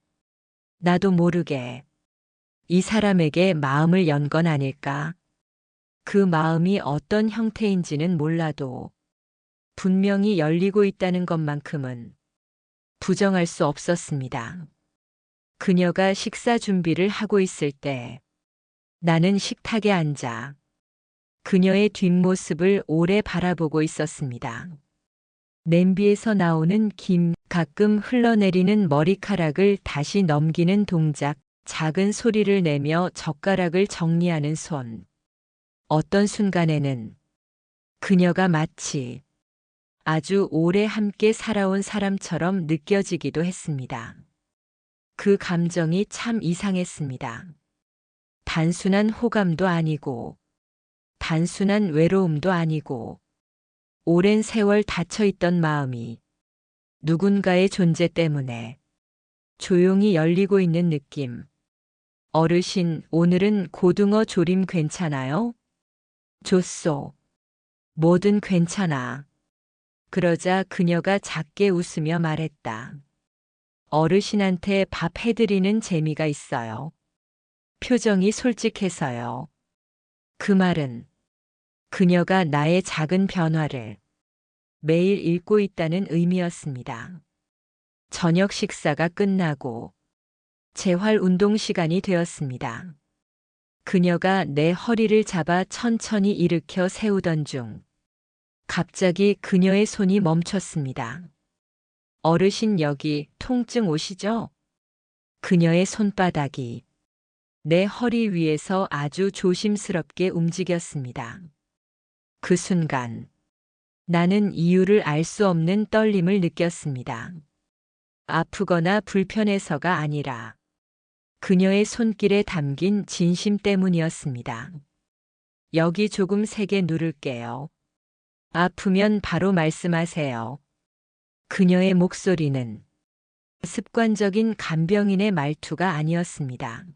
나도 모르게 이 사람에게 마음을 연 건 아닐까? 그 마음이 어떤 형태인지는 몰라도 분명히 열리고 있다는 것만큼은 부정할 수 없었습니다. 그녀가 식사 준비를 하고 있을 때 나는 식탁에 앉아 그녀의 뒷모습을 오래 바라보고 있었습니다. 냄비에서 나오는 김, 가끔 흘러내리는 머리카락을 다시 넘기는 동작, 작은 소리를 내며 젓가락을 정리하는 손. 어떤 순간에는 그녀가 마치 아주 오래 함께 살아온 사람처럼 느껴지기도 했습니다. 그 감정이 참 이상했습니다. 단순한 호감도 아니고, 단순한 외로움도 아니고, 오랜 세월 닫혀있던 마음이 누군가의 존재 때문에 조용히 열리고 있는 느낌. 어르신, 오늘은 고등어 조림 괜찮아요? 좋소. 뭐든 괜찮아. 그러자 그녀가 작게 웃으며 말했다. 어르신한테 밥 해드리는 재미가 있어요. 표정이 솔직해서요. 그 말은 그녀가 나의 작은 변화를 매일 읽고 있다는 의미였습니다. 저녁 식사가 끝나고 재활 운동 시간이 되었습니다. 그녀가 내 허리를 잡아 천천히 일으켜 세우던 중 갑자기 그녀의 손이 멈췄습니다. 어르신, 여기 통증 오시죠? 그녀의 손바닥이 내 허리 위에서 아주 조심스럽게 움직였습니다. 그 순간 나는 이유를 알 수 없는 떨림을 느꼈습니다. 아프거나 불편해서가 아니라 그녀의 손길에 담긴 진심 때문이었습니다. 여기 조금 세게 누를게요. 아프면 바로 말씀하세요. 그녀의 목소리는 습관적인 간병인의 말투가 아니었습니다.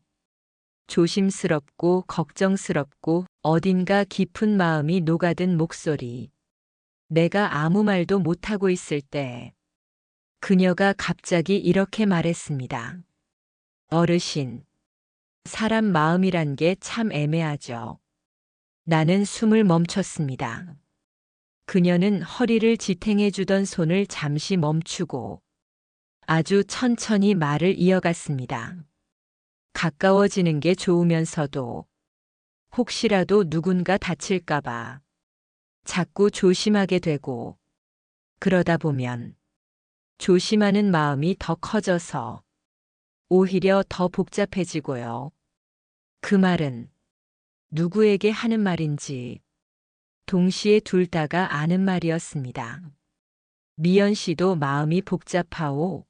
조심스럽고 걱정스럽고 어딘가 깊은 마음이 녹아든 목소리. 내가 아무 말도 못하고 있을 때 그녀가 갑자기 이렇게 말했습니다. 어르신, 사람 마음이란 게 참 애매하죠. 나는 숨을 멈췄습니다. 그녀는 허리를 지탱해 주던 손을 잠시 멈추고 아주 천천히 말을 이어갔습니다. 가까워지는 게 좋으면서도 혹시라도 누군가 다칠까봐 자꾸 조심하게 되고, 그러다 보면 조심하는 마음이 더 커져서 오히려 더 복잡해지고요. 그 말은 누구에게 하는 말인지 동시에 둘 다가 아는 말이었습니다. 미연 씨도 마음이 복잡하오.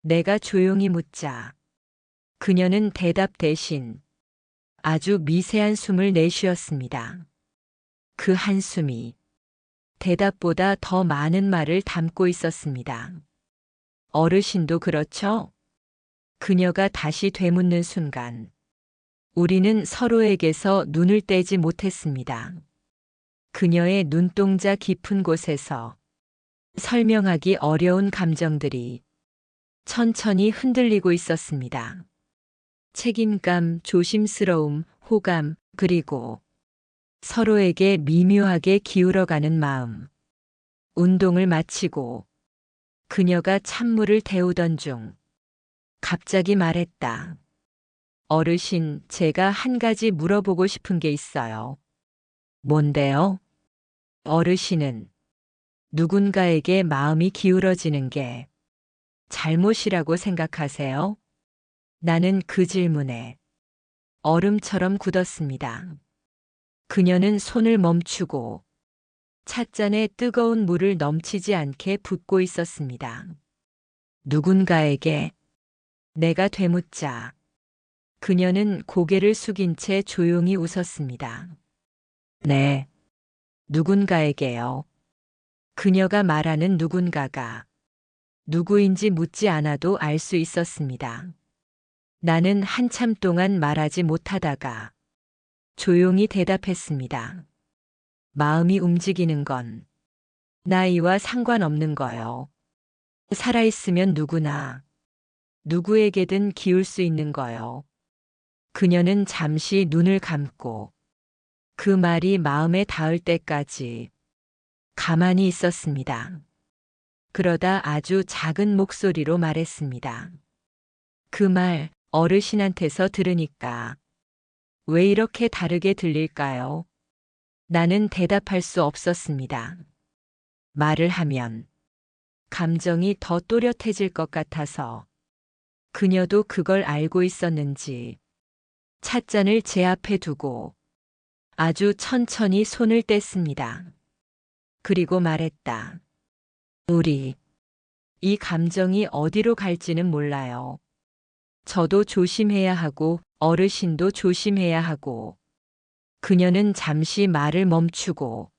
내가 조용히 묻자 그녀는 대답 대신 아주 미세한 숨을 내쉬었습니다. 그 한숨이 대답보다 더 많은 말을 담고 있었습니다. 어르신도 그렇죠? 그녀가 다시 되묻는 순간 우리는 서로에게서 눈을 떼지 못했습니다. 그녀의 눈동자 깊은 곳에서 설명하기 어려운 감정들이 천천히 흔들리고 있었습니다. 책임감, 조심스러움, 호감, 그리고 서로에게 미묘하게 기울어가는 마음. 운동을 마치고 그녀가 찬물을 데우던 중 갑자기 말했다. 어르신, 제가 한 가지 물어보고 싶은 게 있어요. 뭔데요? 어르신은 누군가에게 마음이 기울어지는 게 잘못이라고 생각하세요? 나는 그 질문에 얼음처럼 굳었습니다. 그녀는 손을 멈추고 찻잔에 뜨거운 물을 넘치지 않게 붓고 있었습니다. 누군가에게 내가 되묻자 그녀는 고개를 숙인 채 조용히 웃었습니다. 네, 누군가에게요. 그녀가 말하는 누군가가 누구인지 묻지 않아도 알 수 있었습니다. 나는 한참 동안 말하지 못하다가 조용히 대답했습니다. 마음이 움직이는 건 나이와 상관없는 거요. 살아있으면 누구나 누구에게든 기울 수 있는 거요. 그녀는 잠시 눈을 감고 그 말이 마음에 닿을 때까지 가만히 있었습니다. 그러다 아주 작은 목소리로 말했습니다. 그 말 어르신한테서 들으니까 왜 이렇게 다르게 들릴까요? 나는 대답할 수 없었습니다. 말을 하면 감정이 더 또렷해질 것 같아서 그녀도 그걸 알고 있었는지 찻잔을 제 앞에 두고 아주 천천히 손을 뗐습니다. 그리고 말했다. 우리 이 감정이 어디로 갈지는 몰라요. 저도 조심해야 하고 어르신도 조심해야 하고. 그녀는 잠시 말을 멈추고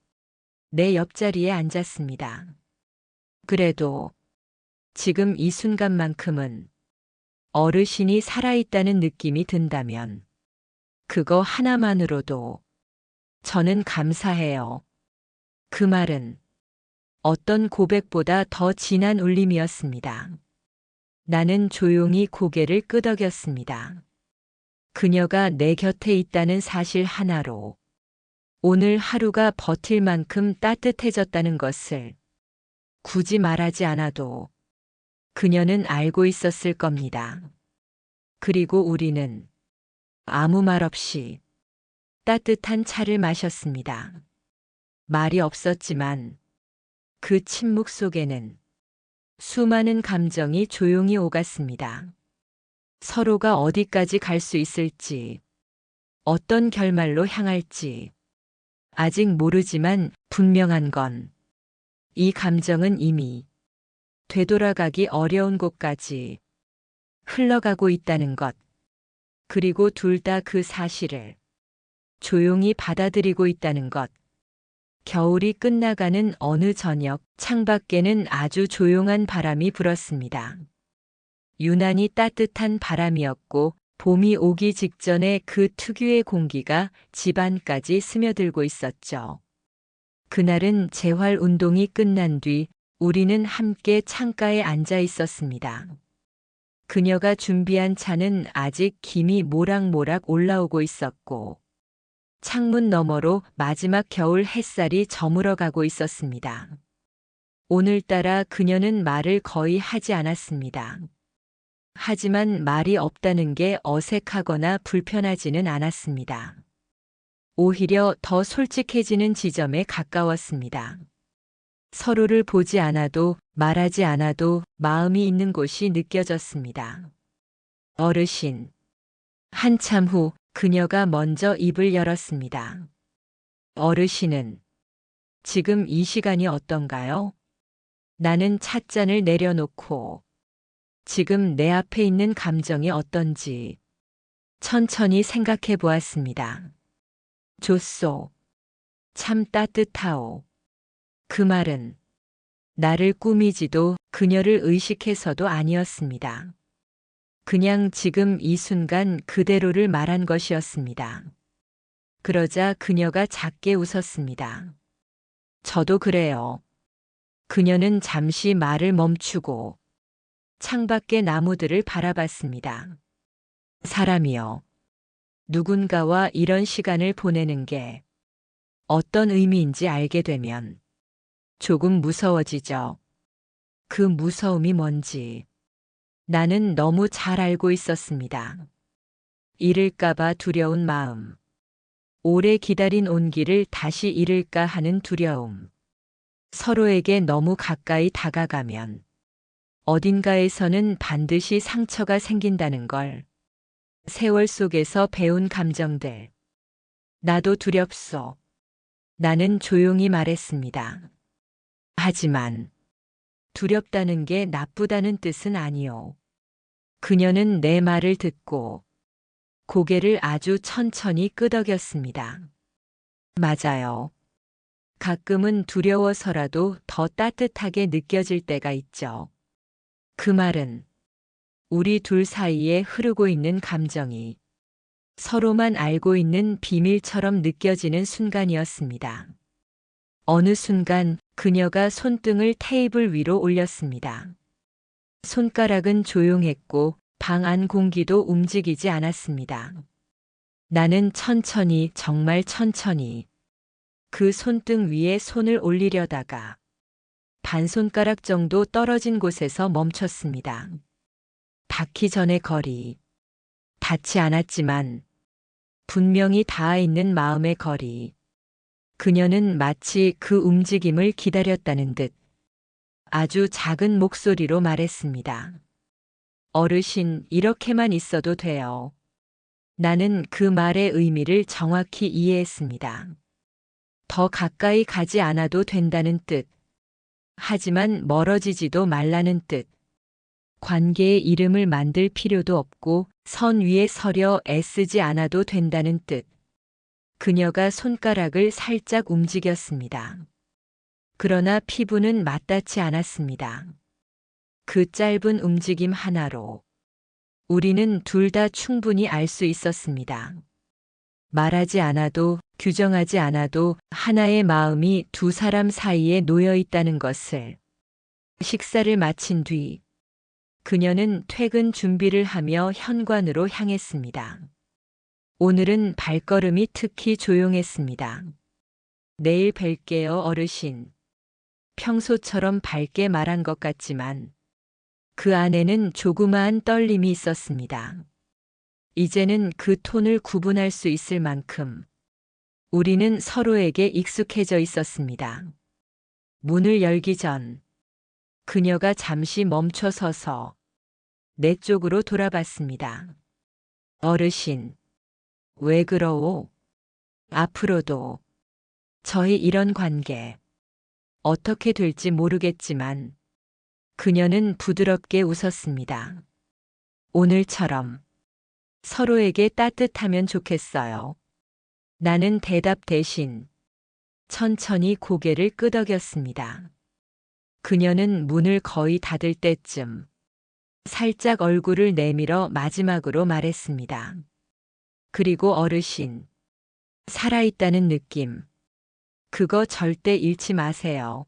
내 옆자리에 앉았습니다. 그래도 지금 이 순간만큼은 어르신이 살아있다는 느낌이 든다면 그거 하나만으로도 저는 감사해요. 그 말은 어떤 고백보다 더 진한 울림이었습니다. 나는 조용히 고개를 끄덕였습니다. 그녀가 내 곁에 있다는 사실 하나로 오늘 하루가 버틸 만큼 따뜻해졌다는 것을 굳이 말하지 않아도 그녀는 알고 있었을 겁니다. 그리고 우리는 아무 말 없이 따뜻한 차를 마셨습니다. 말이 없었지만 그 침묵 속에는 수많은 감정이 조용히 오갔습니다. 서로가 어디까지 갈 수 있을지, 어떤 결말로 향할지, 아직 모르지만 분명한 건 이 감정은 이미 되돌아가기 어려운 곳까지 흘러가고 있다는 것, 그리고 둘 다 그 사실을 조용히 받아들이고 있다는 것. 겨울이 끝나가는 어느 저녁, 창밖에는 아주 조용한 바람이 불었습니다. 유난히 따뜻한 바람이었고 봄이 오기 직전에 그 특유의 공기가 집안까지 스며들고 있었죠. 그날은 재활 운동이 끝난 뒤 우리는 함께 창가에 앉아 있었습니다. 그녀가 준비한 차는 아직 김이 모락모락 올라오고 있었고 창문 너머로 마지막 겨울 햇살이 저물어가고 있었습니다. 오늘따라 그녀는 말을 거의 하지 않았습니다. 하지만 말이 없다는 게 어색하거나 불편하지는 않았습니다. 오히려 더 솔직해지는 지점에 가까웠습니다. 서로를 보지 않아도 말하지 않아도 마음이 있는 곳이 느껴졌습니다. 어르신. 한참 후 그녀가 먼저 입을 열었습니다. 어르신은 지금 이 시간이 어떤가요? 나는 찻잔을 내려놓고 지금 내 앞에 있는 감정이 어떤지 천천히 생각해 보았습니다. 좋소. 참 따뜻하오. 그 말은 나를 꾸미지도 그녀를 의식해서도 아니었습니다. 그냥 지금 이 순간 그대로를 말한 것이었습니다. 그러자 그녀가 작게 웃었습니다. 저도 그래요. 그녀는 잠시 말을 멈추고 창밖의 나무들을 바라봤습니다. 사람이요. 누군가와 이런 시간을 보내는 게 어떤 의미인지 알게 되면 조금 무서워지죠. 그 무서움이 뭔지 나는 너무 잘 알고 있었습니다. 잃을까봐 두려운 마음. 오래 기다린 온기를 다시 잃을까 하는 두려움. 서로에게 너무 가까이 다가가면 어딘가에서는 반드시 상처가 생긴다는 걸. 세월 속에서 배운 감정들. 나도 두렵소. 나는 조용히 말했습니다. 하지만 두렵다는 게 나쁘다는 뜻은 아니요. 그녀는 내 말을 듣고 고개를 아주 천천히 끄덕였습니다. 맞아요. 가끔은 두려워서라도 더 따뜻하게 느껴질 때가 있죠. 그 말은 우리 둘 사이에 흐르고 있는 감정이 서로만 알고 있는 비밀처럼 느껴지는 순간이었습니다. 어느 순간 그녀가 손등을 테이블 위로 올렸습니다. 손가락은 조용했고 방 안 공기도 움직이지 않았습니다. 나는 천천히, 정말 천천히 그 손등 위에 손을 올리려다가 반 손가락 정도 떨어진 곳에서 멈췄습니다. 닿기 전의 거리. 닿지 않았지만 분명히 닿아 있는 마음의 거리. 그녀는 마치 그 움직임을 기다렸다는 듯 아주 작은 목소리로 말했습니다. 어르신, 이렇게만 있어도 돼요. 나는 그 말의 의미를 정확히 이해했습니다. 더 가까이 가지 않아도 된다는 뜻. 하지만 멀어지지도 말라는 뜻. 관계의 이름을 만들 필요도 없고 선 위에 서려 애쓰지 않아도 된다는 뜻. 그녀가 손가락을 살짝 움직였습니다. 그러나 피부는 맞닿지 않았습니다. 그 짧은 움직임 하나로 우리는 둘 다 충분히 알 수 있었습니다. 말하지 않아도, 규정하지 않아도 하나의 마음이 두 사람 사이에 놓여 있다는 것을. 식사를 마친 뒤 그녀는 퇴근 준비를 하며 현관으로 향했습니다. 오늘은 발걸음이 특히 조용했습니다. 내일 뵐게요, 어르신. 평소처럼 밝게 말한 것 같지만 그 안에는 조그마한 떨림이 있었습니다. 이제는 그 톤을 구분할 수 있을 만큼 우리는 서로에게 익숙해져 있었습니다. 문을 열기 전 그녀가 잠시 멈춰 서서 내 쪽으로 돌아봤습니다. 어르신, 왜 그러오? 앞으로도 저희 이런 관계 어떻게 될지 모르겠지만 그녀는 부드럽게 웃었습니다. 오늘처럼 서로에게 따뜻하면 좋겠어요. 나는 대답 대신 천천히 고개를 끄덕였습니다. 그녀는 문을 거의 닫을 때쯤 살짝 얼굴을 내밀어 마지막으로 말했습니다. 그리고 어르신, 살아있다는 느낌. 그거 절대 잃지 마세요.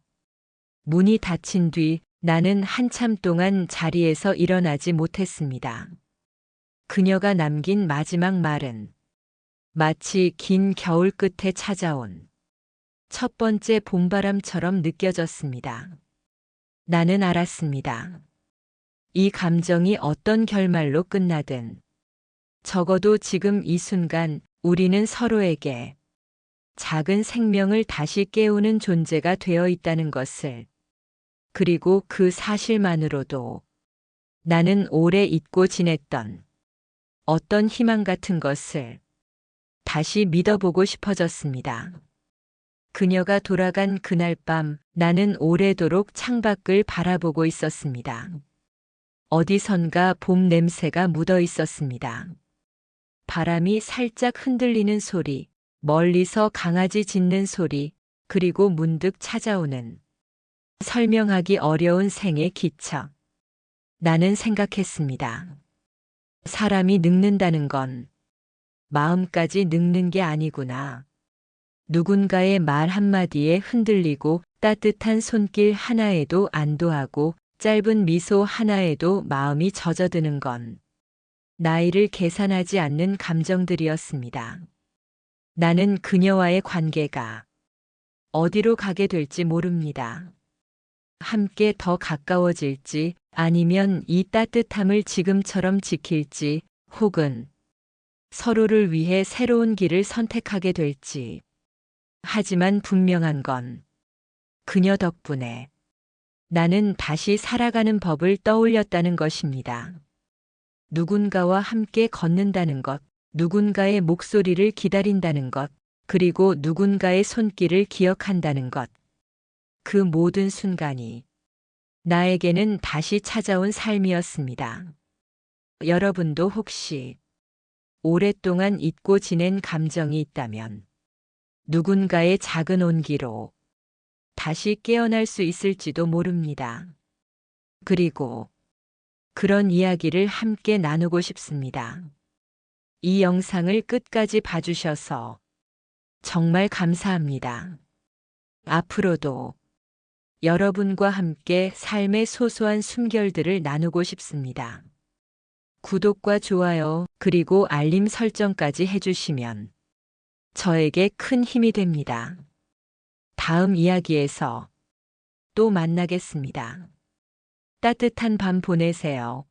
문이 닫힌 뒤 나는 한참 동안 자리에서 일어나지 못했습니다. 그녀가 남긴 마지막 말은 마치 긴 겨울 끝에 찾아온 첫 번째 봄바람처럼 느껴졌습니다. 나는 알았습니다. 이 감정이 어떤 결말로 끝나든 적어도 지금 이 순간 우리는 서로에게 작은 생명을 다시 깨우는 존재가 되어 있다는 것을, 그리고 그 사실만으로도 나는 오래 잊고 지냈던 어떤 희망 같은 것을 다시 믿어보고 싶어졌습니다. 그녀가 돌아간 그날 밤 나는 오래도록 창밖을 바라보고 있었습니다. 어디선가 봄 냄새가 묻어 있었습니다. 바람이 살짝 흔들리는 소리, 멀리서 강아지 짖는 소리, 그리고 문득 찾아오는 설명하기 어려운 생의 기척. 나는 생각했습니다. 사람이 늙는다는 건 마음까지 늙는 게 아니구나. 누군가의 말 한마디에 흔들리고 따뜻한 손길 하나에도 안도하고 짧은 미소 하나에도 마음이 젖어드는 건 나이를 계산하지 않는 감정들이었습니다. 나는 그녀와의 관계가 어디로 가게 될지 모릅니다. 함께 더 가까워질지 아니면 이 따뜻함을 지금처럼 지킬지 혹은 서로를 위해 새로운 길을 선택하게 될지. 하지만 분명한 건 그녀 덕분에 나는 다시 살아가는 법을 떠올렸다는 것입니다. 누군가와 함께 걷는다는 것, 누군가의 목소리를 기다린다는 것, 그리고 누군가의 손길을 기억한다는 것. 그 모든 순간이 나에게는 다시 찾아온 삶이었습니다. 여러분도 혹시 오랫동안 잊고 지낸 감정이 있다면 누군가의 작은 온기로 다시 깨어날 수 있을지도 모릅니다. 그리고 그런 이야기를 함께 나누고 싶습니다. 이 영상을 끝까지 봐주셔서 정말 감사합니다. 앞으로도 여러분과 함께 삶의 소소한 숨결들을 나누고 싶습니다. 구독과 좋아요, 그리고 알림 설정까지 해주시면 저에게 큰 힘이 됩니다. 다음 이야기에서 또 만나겠습니다. 따뜻한 밤 보내세요.